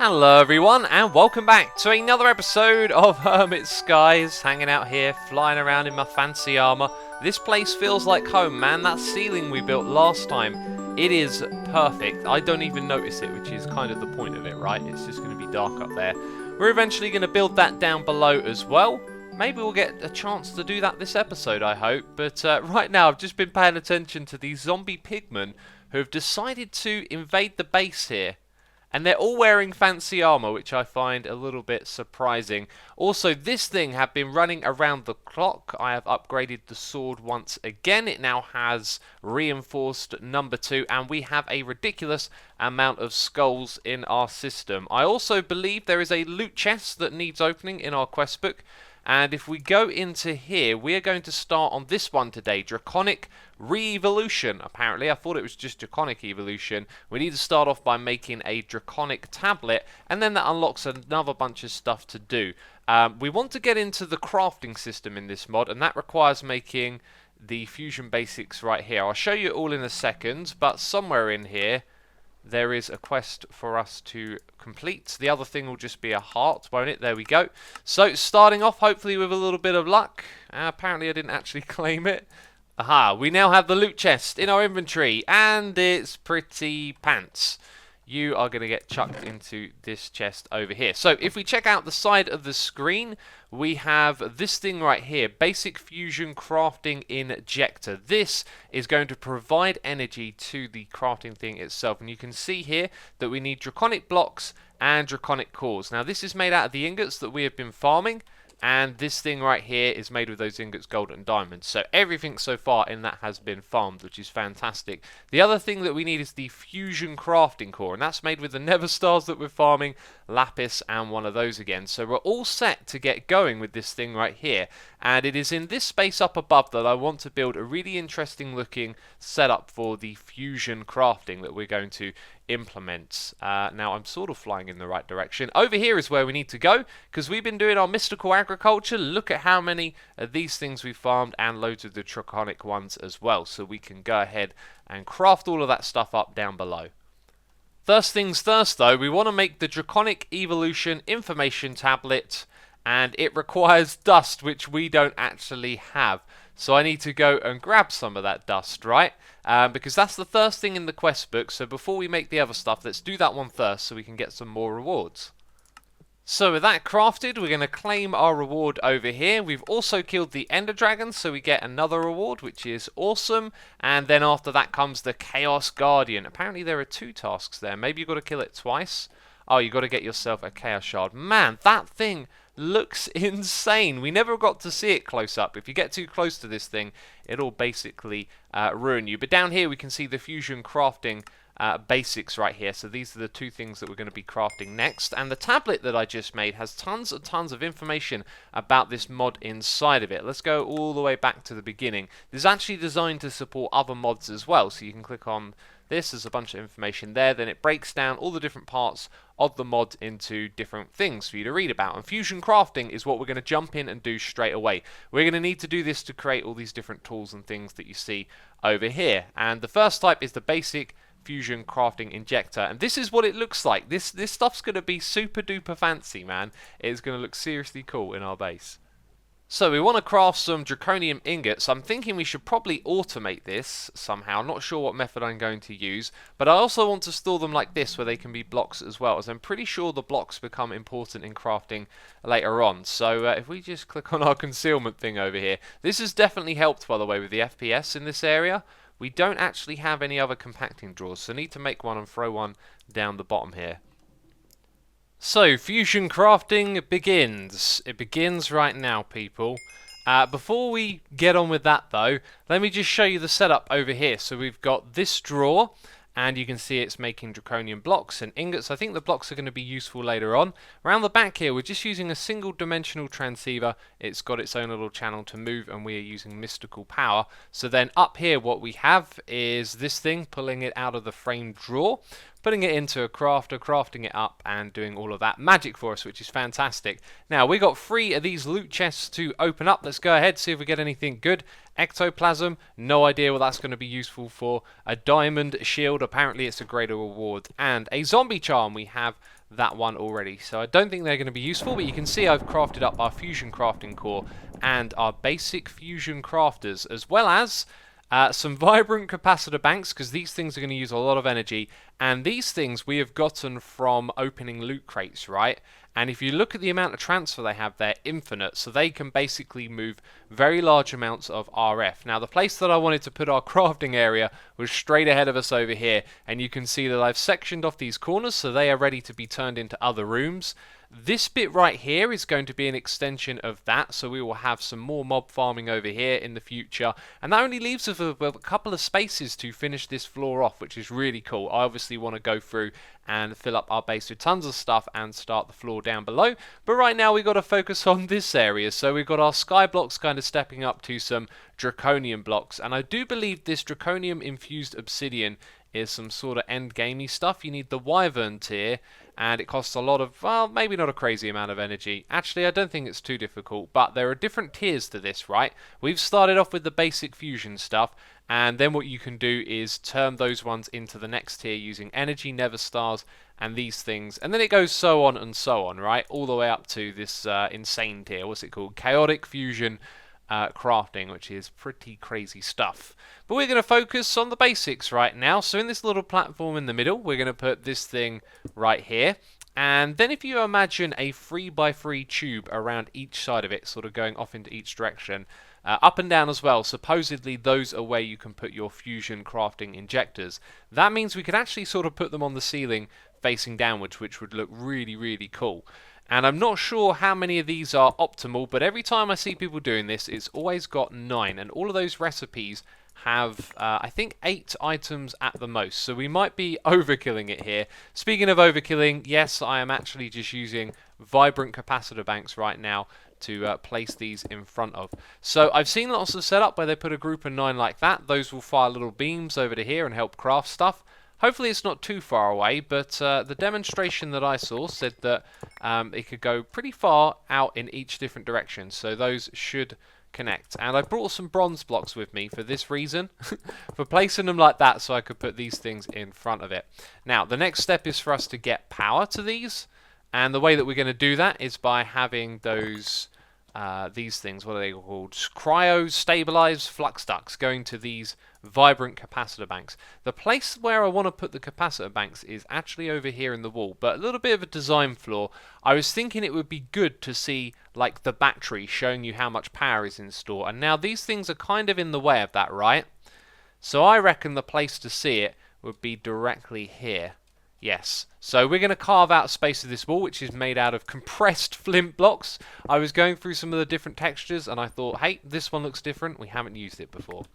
Hello everyone and welcome back to another episode of Hermit Skies. Hanging out here, flying around in my fancy armour. This place feels like home, man. That ceiling we built last time, it is perfect. I don't even notice it, which is kind of the point of it, right? It's just going to be dark up there. We're eventually going to build that down below as well. Maybe we'll get a chance to do that this episode, I hope. But right now I've just been paying attention to these zombie pigmen who have decided to invade the base here. And they're all wearing fancy armour, which I find a little bit surprising. Also, this thing have been running around the clock. I have upgraded the sword once again. It now has reinforced number 2, and we have a ridiculous amount of skulls in our system. I also believe there is a loot chest that needs opening in our quest book. And if we go into here, we are going to start on this one today, Draconic Re-Evolution. Apparently, I thought it was just Draconic Evolution. We need to start off by making a Draconic tablet, and then that unlocks another bunch of stuff to do. We want to get into the crafting system in this mod, and that requires making the fusion basics right here. I'll show you it all in a second, but somewhere in here, there is a quest for us to complete. The other thing will just be a heart, won't it? There we go. So, starting off, hopefully with a little bit of luck. Apparently, I didn't actually claim it. Aha, we now have the loot chest in our inventory, and it's pretty pants. You are going to get chucked into this chest over here. So, if we check out the side of the screen, we have this thing right here, Basic Fusion Crafting Injector. This is going to provide energy to the crafting thing itself. And you can see here that we need Draconic blocks and Draconic cores. Now, this is made out of the ingots that we have been farming. And this thing right here is made with those ingots, gold and diamonds. So everything so far in that has been farmed, which is fantastic. The other thing that we need is the fusion crafting core. And that's made with the nether stars that we're farming, lapis, and one of those again. So we're all set to get going with this thing right here. And it is in this space up above that I want to build a really interesting looking setup for the fusion crafting that we're going to implement. Now I'm sort of flying in the right direction. Over here is where we need to go, because we've been doing our mystical agriculture. Look at how many of these things we farmed, and loads of the draconic ones as well. So we can go ahead and craft all of that stuff up down below. First things first though, we want to make the Draconic Evolution Information Tablet, and it requires dust, which we don't actually have. So I need to go and grab some of that dust, right? Because that's the first thing in the quest book. So before we make the other stuff, let's do that one first so we can get some more rewards. So with that crafted, we're going to claim our reward over here. We've also killed the Ender Dragon, so we get another reward, which is awesome. And then after that comes the Chaos Guardian. Apparently there are 2 tasks there. Maybe you've got to kill it twice. Oh, you've got to get yourself a Chaos Shard. Man, that thing looks insane. We never got to see it close up. If you get too close to this thing, it'll basically ruin you. But down here we can see the fusion crafting basics right here. So these are the 2 things that we're going to be crafting next. And the tablet that I just made has tons and tons of information about this mod inside of it. Let's go all the way back to the beginning. This is actually designed to support other mods as well. So you can click on this, there's a bunch of information there, then it breaks down all the different parts of the mod into different things for you to read about. And fusion crafting is what we're going to jump in and do straight away. We're going to need to do this to create all these different tools and things that you see over here. And the first type is the Basic Fusion Crafting Injector, and this is what it looks like. This stuff's going to be super duper fancy, man. It's going to look seriously cool in our base. So we want to craft some draconian ingots. I'm thinking we should probably automate this somehow. Not sure what method I'm going to use, but I also want to store them like this where they can be blocks as well, as I'm pretty sure the blocks become important in crafting later on. So if we just click on our concealment thing over here, this has definitely helped, by the way, with the FPS in this area. We don't actually have any other compacting drawers, so I need to make one and throw one down the bottom here. So, fusion crafting begins. It begins right now, people. Before we get on with that, though, let me just show you the setup over here. So we've got this drawer, and you can see it's making draconian blocks and ingots. I think the blocks are going to be useful later on. Around the back here, we're just using a single dimensional transceiver. It's got its own little channel to move, and we are using mystical power. So then up here, what we have is this thing, pulling it out of the frame drawer, putting it into a crafter, crafting it up, and doing all of that magic for us, which is fantastic. Now, we got 3 of these loot chests to open up. Let's go ahead, see if we get anything good. Ectoplasm, no idea what that's going to be useful for. A diamond shield, apparently it's a greater reward. And a zombie charm, we have that one already. So I don't think they're going to be useful, but you can see I've crafted up our fusion crafting core and our basic fusion crafters, as well as some vibrant capacitor banks, because these things are going to use a lot of energy, and these things we have gotten from opening loot crates, right? And if you look at the amount of transfer they have, they're infinite, so they can basically move very large amounts of RF. Now, the place that I wanted to put our crafting area was straight ahead of us over here, and you can see that I've sectioned off these corners, so they are ready to be turned into other rooms. This bit right here is going to be an extension of that, so we will have some more mob farming over here in the future, and that only leaves us with a couple of spaces to finish this floor off, which is really cool. I obviously want to go through and fill up our base with tons of stuff and start the floor down below, but right now we've got to focus on this area. So we've got our sky blocks kind of stepping up to some draconian blocks, and I do believe this draconium infused obsidian is some sort of end gamey stuff. You need the wyvern tier, and it costs a lot of, well, maybe not a crazy amount of energy. Actually, I don't think it's too difficult, but there are different tiers to this, right? We've started off with the basic fusion stuff, and then what you can do is turn those ones into the next tier using energy, nether stars, and these things, and then it goes so on and so on, right? All the way up to this insane tier. What's it called? Chaotic fusion crafting, which is pretty crazy stuff. But we're going to focus on the basics right now. So in this little platform in the middle, we're going to put this thing right here. And then if you imagine a 3x3 tube around each side of it, sort of going off into each direction, up and down as well, supposedly those are where you can put your fusion crafting injectors. That means we could actually sort of put them on the ceiling facing downwards, which would look really, really cool. And I'm not sure how many of these are optimal, but every time I see people doing this, it's always got 9. And all of those recipes have, I think, 8 items at the most. So we might be overkilling it here. Speaking of overkilling, yes, I am actually just using vibrant capacitor banks right now to place these in front of. So I've seen lots of setup where they put a group of 9 like that. Those will fire little beams over to here and help craft stuff. Hopefully it's not too far away, but the demonstration that I saw said that it could go pretty far out in each different direction, so those should connect. And I brought some bronze blocks with me for this reason, for placing them like that so I could put these things in front of it. Now, the next step is for us to get power to these, and the way that we're going to do that is by having those these things, what are they called? Cryo-stabilized flux ducts going to these vibrant capacitor banks. The place where I want to put the capacitor banks is actually over here in the wall, but a little bit of a design flaw. I was thinking it would be good to see like the battery showing you how much power is in store, and now these things are kind of in the way of that, right? So I reckon the place to see it would be directly here. Yes, so we're going to carve out a space of this wall, which is made out of compressed flint blocks. I was going through some of the different textures, and I thought, hey, this one looks different. We haven't used it before.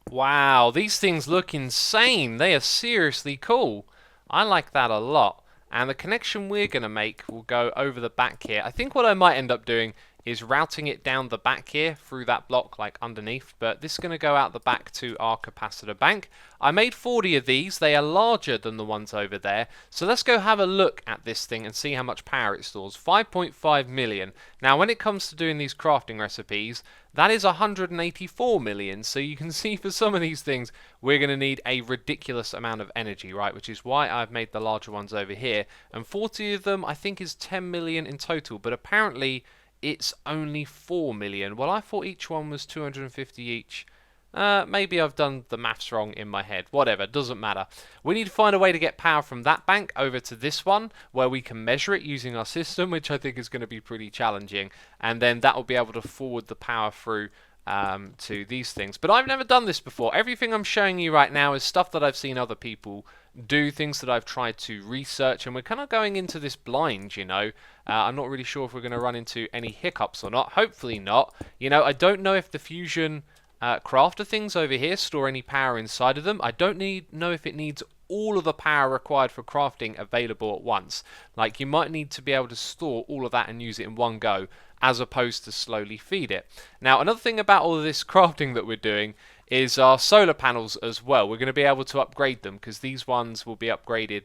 Wow, these things look insane. They are seriously cool. I like that a lot. And the connection we're going to make will go over the back here. I think what I might end up doing is routing it down the back here through that block like underneath, but this is going to go out the back to our capacitor bank. I made 40 of these. They are larger than the ones over there, so let's go have a look at this thing and see how much power it stores. 5.5 million. Now when it comes to doing these crafting recipes, that is 184 million, so you can see for some of these things we're going to need a ridiculous amount of energy, right, which is why I've made the larger ones over here, and 40 of them I think is 10 million in total, but apparently it's only 4 million. Well, I thought each one was 250 each. Maybe I've done the maths wrong in my head. Whatever, doesn't matter. We need to find a way to get power from that bank over to this one, where we can measure it using our system, which I think is going to be pretty challenging. And then that will be able to forward the power through to these things. But I've never done this before. Everything I'm showing you right now is stuff that I've seen other people do, things that I've tried to research, and we're kind of going into this blind, you know. I'm not really sure if we're going to run into any hiccups or not. Hopefully not. You know, I don't know if the fusion crafter things over here store any power inside of them. I don't know if it needs all of the power required for crafting available at once. Like, you might need to be able to store all of that and use it in one go, as opposed to slowly feed it. Now, another thing about all of this crafting that we're doing is our solar panels as well. We're going to be able to upgrade them, because these ones will be upgraded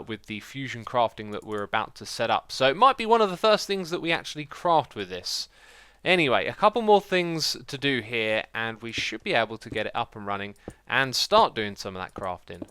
with the fusion crafting that we're about to set up. So it might be one of the first things that we actually craft with this. Anyway, a couple more things to do here, and we should be able to get it up and running and start doing some of that crafting.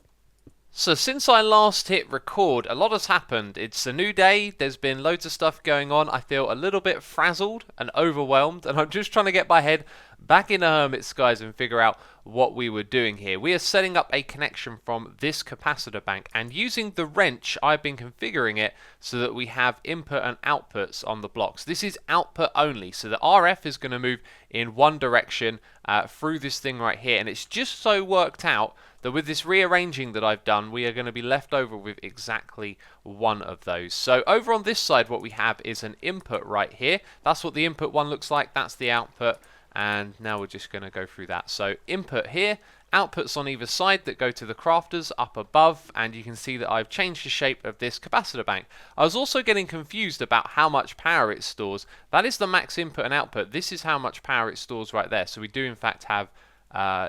So since I last hit record, a lot has happened. It's a new day, there's been loads of stuff going on. I feel a little bit frazzled and overwhelmed, and I'm just trying to get my head back into Hermit Skies and figure out what we were doing here. We are setting up a connection from this capacitor bank, and using the wrench, I've been configuring it so that we have input and outputs on the blocks. This is output only, so the RF is going to move in one direction through this thing right here, and it's just so worked out that with this rearranging that I've done, we are going to be left over with exactly one of those. So over on this side, what we have is an input right here. That's what the input one looks like. That's the output. And now we're just going to go through that. So input here, outputs on either side that go to the crafters up above, and you can see that I've changed the shape of this capacitor bank. I was also getting confused about how much power it stores. That is the max input and output. This is how much power it stores right there. So we do in fact have,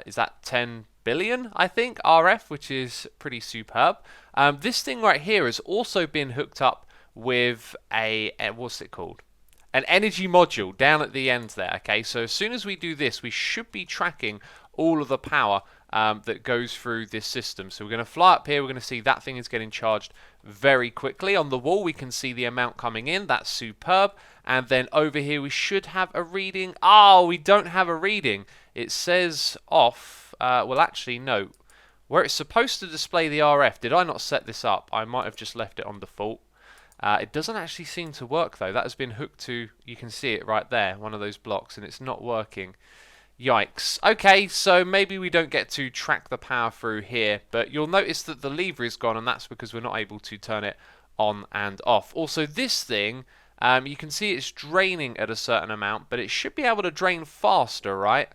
is that 10 billion, I think, RF, which is pretty superb. This thing right here has also been hooked up with a what's it called? An energy module down at the end there. Okay, so as soon as we do this, we should be tracking all of the power that goes through this system. So we're going to fly up here, we're going to see that thing is getting charged very quickly. On the wall we can see the amount coming in, that's superb. And then over here we should have a reading. Oh, we don't have a reading. It says off. Well, actually, no. Where it's supposed to display the RF, did I not set this up? I might have just left it on default. It doesn't actually seem to work, though. That has been hooked to, you can see it right there, one of those blocks, and it's not working. Yikes. Okay, so maybe we don't get to track the power through here, but you'll notice that the lever is gone, and that's because we're not able to turn it on and off. Also, this thing, you can see it's draining at a certain amount, but it should be able to drain faster, right?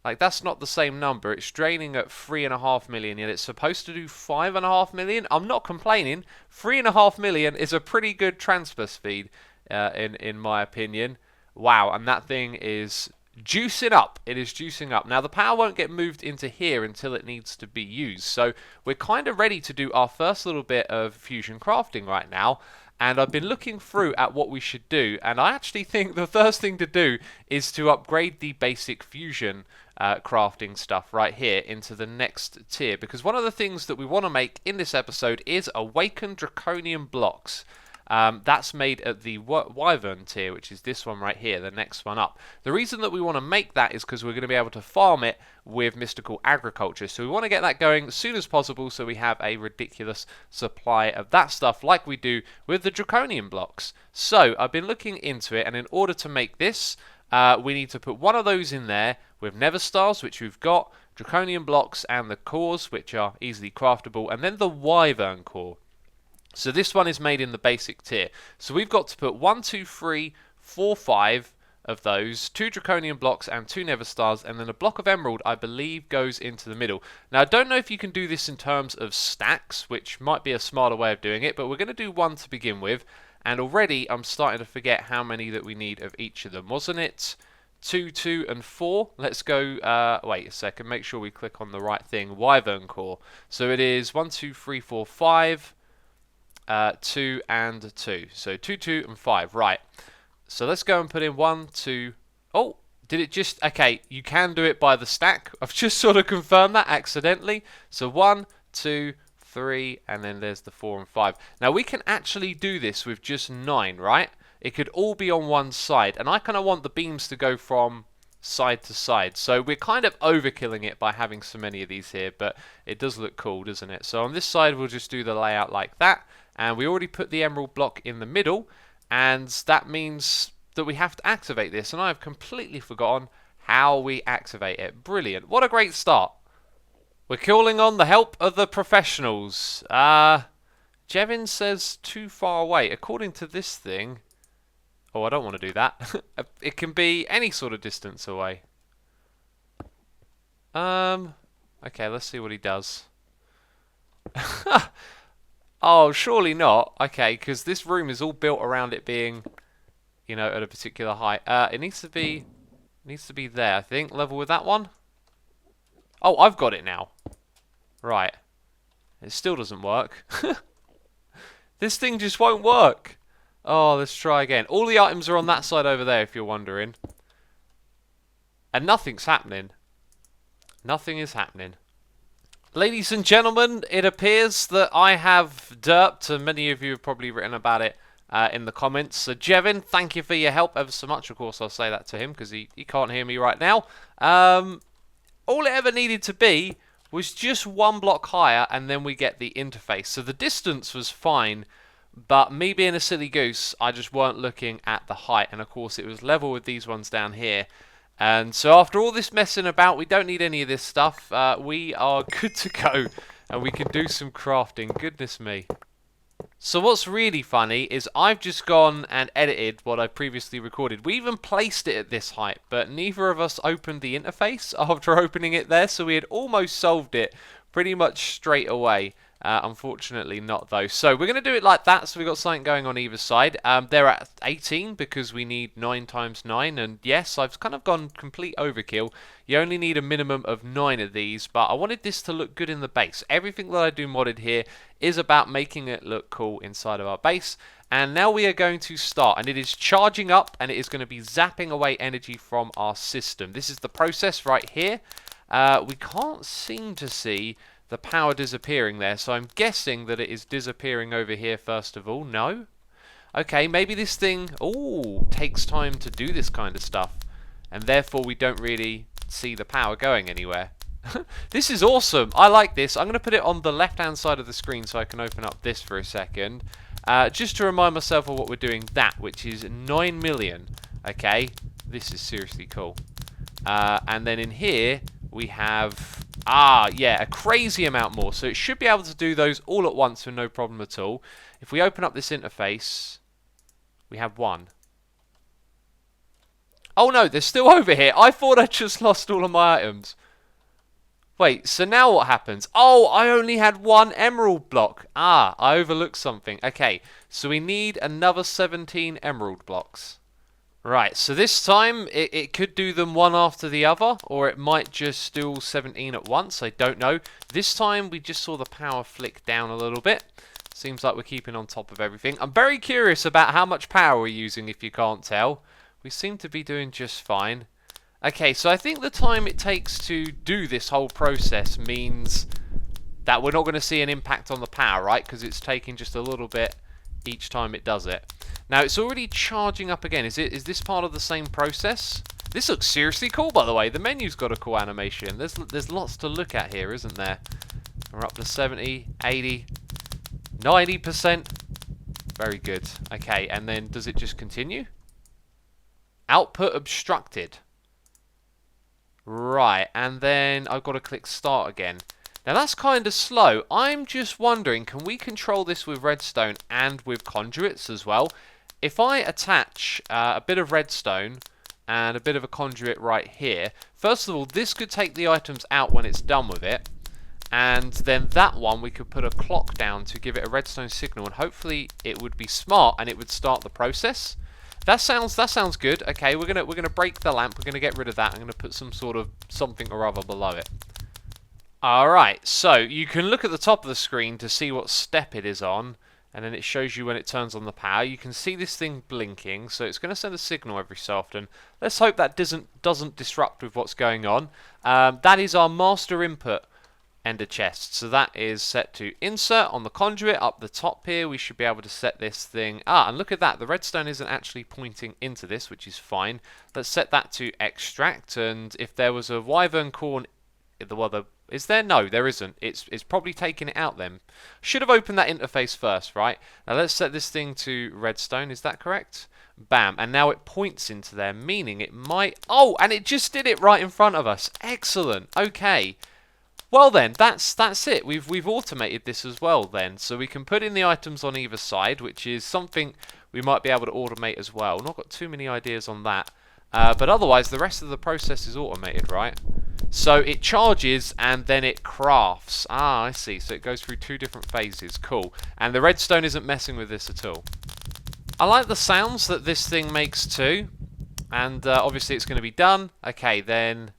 Like, that's not the same number. It's draining at 3.5 million, yet it's supposed to do 5.5 million. I'm not complaining. 3.5 million is a pretty good transfer speed, in my opinion. Wow, and that thing is juicing up. It is juicing up. Now, the power won't get moved into here until it needs to be used. So we're kind of ready to do our first little bit of fusion crafting right now. And I've been looking through at what we should do, and I actually think the first thing to do is to upgrade the basic fusion crafting stuff right here into the next tier, because one of the things that we want to make in this episode is awakened draconian blocks. That's made at the wyvern tier, which is this one right here, the next one up. The reason that we want to make that is because we're going to be able to farm it with mystical agriculture. So we want to get that going as soon as possible so we have a ridiculous supply of that stuff like we do with the draconian blocks. So I've been looking into it, and in order to make this, we need to put one of those in there with nether stars, which we've got, draconian blocks, and the cores, which are easily craftable, and then the wyvern core. So this one is made in the basic tier. So we've got to put 1, 2, 3, 4, 5 of those, 2 draconian blocks and 2 nether stars, and then a block of emerald, I believe, goes into the middle. Now, I don't know if you can do this in terms of stacks, which might be a smarter way of doing it, but we're going to do 1 to begin with. And already I'm starting to forget how many that we need of each of them. Wasn't it 2, 2, and 4? Let's go, wait a second, make sure we click on the right thing. Wyvern core. So it is 1, 2, 3, 4, 5. 2 and 2. So 2, 2, and 5. Right. So let's go and put in 1, 2. Oh, did it just... Okay, you can do it by the stack. I've just sort of confirmed that accidentally. So 1, 2, 3, and then there's the 4 and 5. Now we can actually do this with just 9, right? It could all be on one side. And I kind of want the beams to go from side to side. So we're kind of overkilling it by having so many of these here, but it does look cool, doesn't it? So on this side we'll just do the layout like that. And we already put the emerald block in the middle, and that means that we have to activate this, and I've completely forgotten how we activate it. Brilliant. What a great start. We're calling on the help of the professionals. Jevin says too far away. According to this thing... Oh, I don't want to do that. It can be any sort of distance away. Okay, let's see what he does. Oh, surely not. Okay, because this room is all built around it being, you know, at a particular height. It needs to be there, I think. Level with that one. Oh, I've got it now. Right. It still doesn't work. This thing just won't work. Oh, let's try again. All the items are on that side over there, if you're wondering. And nothing's happening. Nothing is happening. Ladies and gentlemen, it appears that I have derped, and many of you have probably written about it in the comments. So, Jevin, thank you for your help ever so much. Of course, I'll say that to him because he can't hear me right now. All it ever needed to be was just one block higher, and then we get the interface. So the distance was fine, but me being a silly goose, I just weren't looking at the height. And, of course, it was level with these ones down here. And so after all this messing about, we don't need any of this stuff. We are good to go, and we can do some crafting. Goodness me. So what's really funny is I've just gone and edited what I previously recorded. We even placed it at this height, but neither of us opened the interface after opening it there, so we had almost solved it pretty much straight away. Unfortunately not though. So we're going to do it like that, so we've got something going on either side. They're at 18 because we need 9 times 9, and yes, I've kind of gone complete overkill. You only need a minimum of 9 of these, but I wanted this to look good in the base. Everything that I do modded here is about making it look cool inside of our base. And now we are going to start, and it is charging up, and it is going to be zapping away energy from our system. This is the process right here. We can't seem to see the power disappearing there, so I'm guessing that it is disappearing over here first of all. No? Okay, maybe this thing, takes time to do this kind of stuff, and therefore we don't really see the power going anywhere. This is awesome. I like this. I'm going to put it on the left-hand side of the screen so I can open up this for a second. Just to remind myself of what we're doing, which is 9 million. Okay, this is seriously cool. And then in here, we have, a crazy amount more. So it should be able to do those all at once with no problem at all. If we open up this interface, we have 1. Oh no, they're still over here. I thought I just lost all of my items. Wait, so now what happens? Oh, I only had 1 emerald block. I overlooked something. Okay, so we need another 17 emerald blocks. Right, so this time it could do them one after the other, or it might just do all 17 at once. I don't know. This time we just saw the power flick down a little bit. Seems like we're keeping on top of everything. I'm very curious about how much power we're using, if you can't tell. We seem to be doing just fine. Okay, so I think the time it takes to do this whole process means that we're not going to see an impact on the power, right? Because it's taking just a little bit each time it does it. Now, it's already charging up again. Is this part of the same process? This looks seriously cool, by the way. The menu's got a cool animation. There's lots to look at here, isn't there? We're up to 70, 80, 90%. Very good. Okay, and then does it just continue? Output obstructed. Right, and then I've got to click start again. Now that's kind of slow. I'm just wondering, can we control this with redstone and with conduits as well? If I attach a bit of redstone and a bit of a conduit right here, first of all, this could take the items out when it's done with it. And then that one, we could put a clock down to give it a redstone signal, and hopefully it would be smart and it would start the process. That sounds good. Okay, we're gonna break the lamp. We're gonna get rid of that. I'm gonna put some sort of something or other below it. Alright, so you can look at the top of the screen to see what step it is on, and then it shows you when it turns on the power. You can see this thing blinking, so it's going to send a signal every so often. Let's hope that doesn't disrupt with what's going on. That is our master input ender chest, so that is set to insert on the conduit up the top here. We should be able to set this thing, and look at that, the redstone isn't actually pointing into this, which is fine. Let's set that to extract, and if there was a wyvern corn, is there? No, there isn't. It's probably taking it out then. Should have opened that interface first, right? Now let's set this thing to redstone. Is that correct? Bam. And now it points into there, meaning it might... Oh, and it just did it right in front of us. Excellent. Okay. Well then, that's it. We've automated this as well then. So we can put in the items on either side, which is something we might be able to automate as well. Not got too many ideas on that. But otherwise, the rest of the process is automated, right? So it charges and then it crafts. I see. So it goes through 2 different phases. Cool. And the redstone isn't messing with this at all. I like the sounds that this thing makes too. And obviously it's going to be done. Okay, then...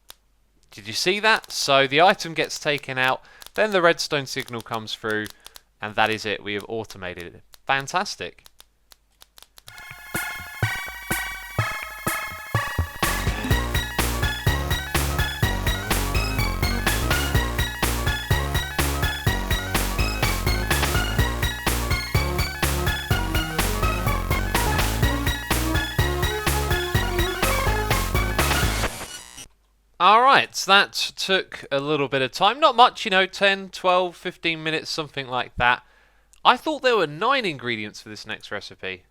Did you see that? So the item gets taken out. Then the redstone signal comes through. And that is it. We have automated it. Fantastic. Alright, so that took a little bit of time. Not much, you know, 10, 12, 15 minutes, something like that. I thought there were 9 ingredients for this next recipe.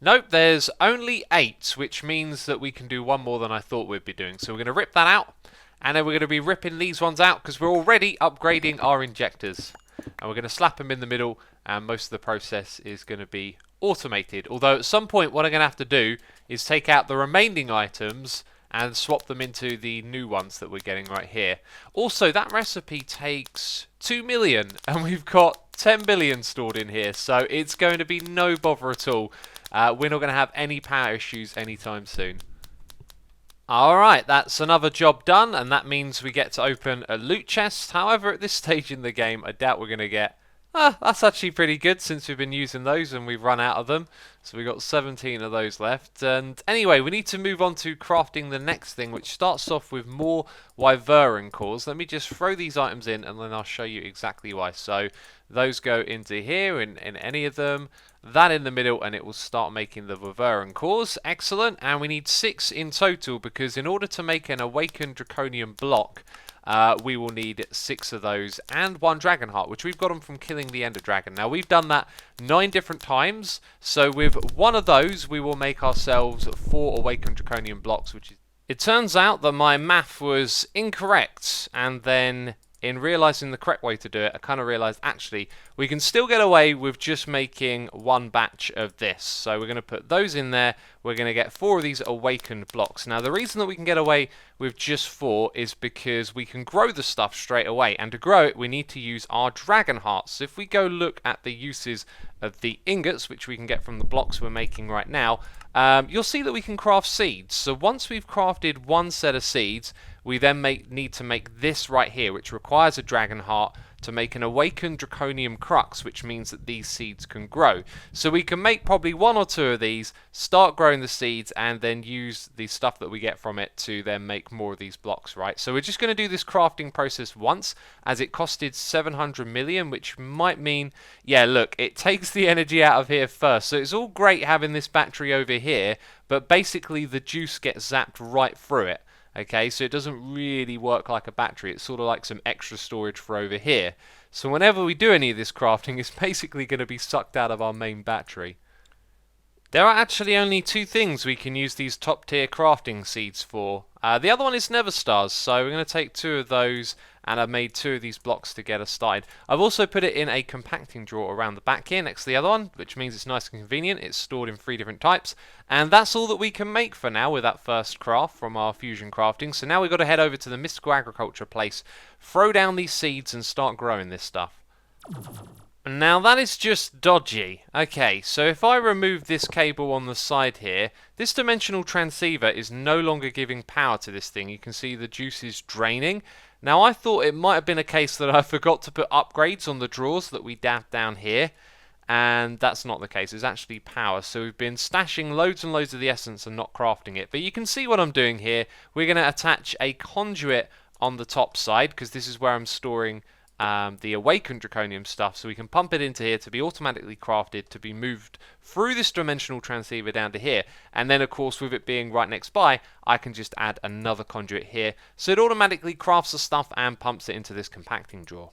Nope, there's only 8, which means that we can do one more than I thought we'd be doing. So we're going to rip that out, and then we're going to be ripping these ones out because we're already upgrading our injectors. And we're going to slap them in the middle, and most of the process is going to be automated. Although at some point what I'm going to have to do is take out the remaining items and swap them into the new ones that we're getting right here. Also, that recipe takes 2 million, and we've got 10 billion stored in here, so it's going to be no bother at all. We're not going to have any power issues anytime soon. Alright, that's another job done, and that means we get to open a loot chest. However, at this stage in the game, I doubt we're going to get... that's actually pretty good since we've been using those and we've run out of them. So we've got 17 of those left. And anyway, we need to move on to crafting the next thing, which starts off with more wyvern cores. Let me just throw these items in and then I'll show you exactly why. So those go into here in any of them. That in the middle, and it will start making the wyvern cores. Excellent. And we need 6 in total because in order to make an awakened draconian block, we will need 6 of those and 1 dragon heart, which we've got them from killing the ender dragon. Now, we've done that 9 different times, so with one of those, we will make ourselves 4 awakened draconian blocks, which is... It turns out that my math was incorrect, and then in realizing the correct way to do it, I kind of realized actually we can still get away with just making 1 batch of this. So we're going to put those in there. We're going to get 4 of these awakened blocks. Now the reason that we can get away with just 4 is because we can grow the stuff straight away, and to grow it we need to use our dragon hearts. So if we go look at the uses of the ingots, which we can get from the blocks we're making right now, you'll see that we can craft seeds. So once we've crafted 1 set of seeds, we then need to make this right here, which requires a dragon heart to make an awakened draconian crux, which means that these seeds can grow. So we can make probably 1 or 2 of these, start growing the seeds, and then use the stuff that we get from it to then make more of these blocks, right? So we're just going to do this crafting process once, as it costed 700 million, which might mean, yeah, look, it takes the energy out of here first. So it's all great having this battery over here, but basically the juice gets zapped right through it. Okay, so it doesn't really work like a battery. It's sort of like some extra storage for over here. So whenever we do any of this crafting, it's basically going to be sucked out of our main battery. There are actually only 2 things we can use these top tier crafting seeds for. The other one is Nether Stars, so we're going to take 2 of those, and I've made 2 of these blocks to get us started. I've also put it in a compacting drawer around the back here next to the other one, which means it's nice and convenient. It's stored in 3 different types, and that's all that we can make for now with that first craft from our fusion crafting. So now we've got to head over to the mystical agriculture place, throw down these seeds and start growing this stuff. Now that is just dodgy. Okay, so if I remove this cable on the side here, this dimensional transceiver is no longer giving power to this thing. You can see the juice is draining. Now I thought it might have been a case that I forgot to put upgrades on the drawers that we dabbed down here, and that's not the case. It's actually power. So we've been stashing loads and loads of the essence and not crafting it. But you can see what I'm doing here. We're going to attach a conduit on the top side because this is where I'm storing the awakened draconium stuff, so we can pump it into here to be automatically crafted to be moved through this dimensional transceiver down to here, and then of course with it being right next by, I can just add another conduit here, so it automatically crafts the stuff and pumps it into this compacting drawer.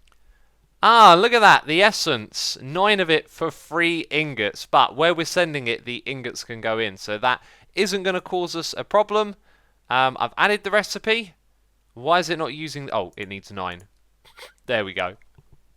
Ah, look at that, the essence, 9 of it for 3 ingots, but where we're sending it, the ingots can go in, so that isn't going to cause us a problem. I've added the recipe. Why is it not using... Oh, it needs 9. There we go.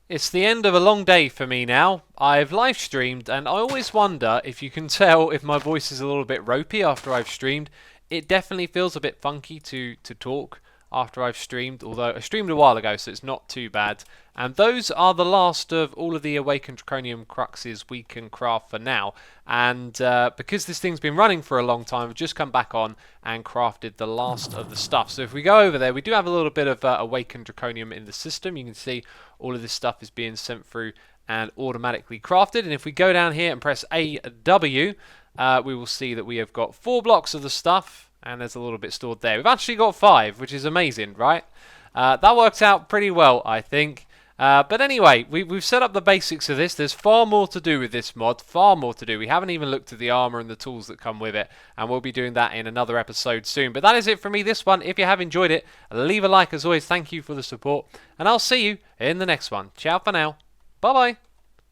It's the end of a long day for me now. I've live streamed, and I always wonder if you can tell if my voice is a little bit ropey after I've streamed. It definitely feels a bit funky to talk after I've streamed, although I streamed a while ago, so it's not too bad. And those are the last of all of the awakened draconium cruxes we can craft for now. And because this thing's been running for a long time, I've just come back on and crafted the last of the stuff. So if we go over there, we do have a little bit of awakened draconium in the system. You can see all of this stuff is being sent through and automatically crafted. And if we go down here and press AW, we will see that we have got 4 blocks of the stuff. And there's a little bit stored there. We've actually got 5, which is amazing, right? That worked out pretty well, I think. But anyway, we've set up the basics of this. There's far more to do with this mod, far more to do. We haven't even looked at the armor and the tools that come with it, and we'll be doing that in another episode soon. But that is it from me this one. If you have enjoyed it, leave a like as always. Thank you for the support, and I'll see you in the next one. Ciao for now. Bye-bye.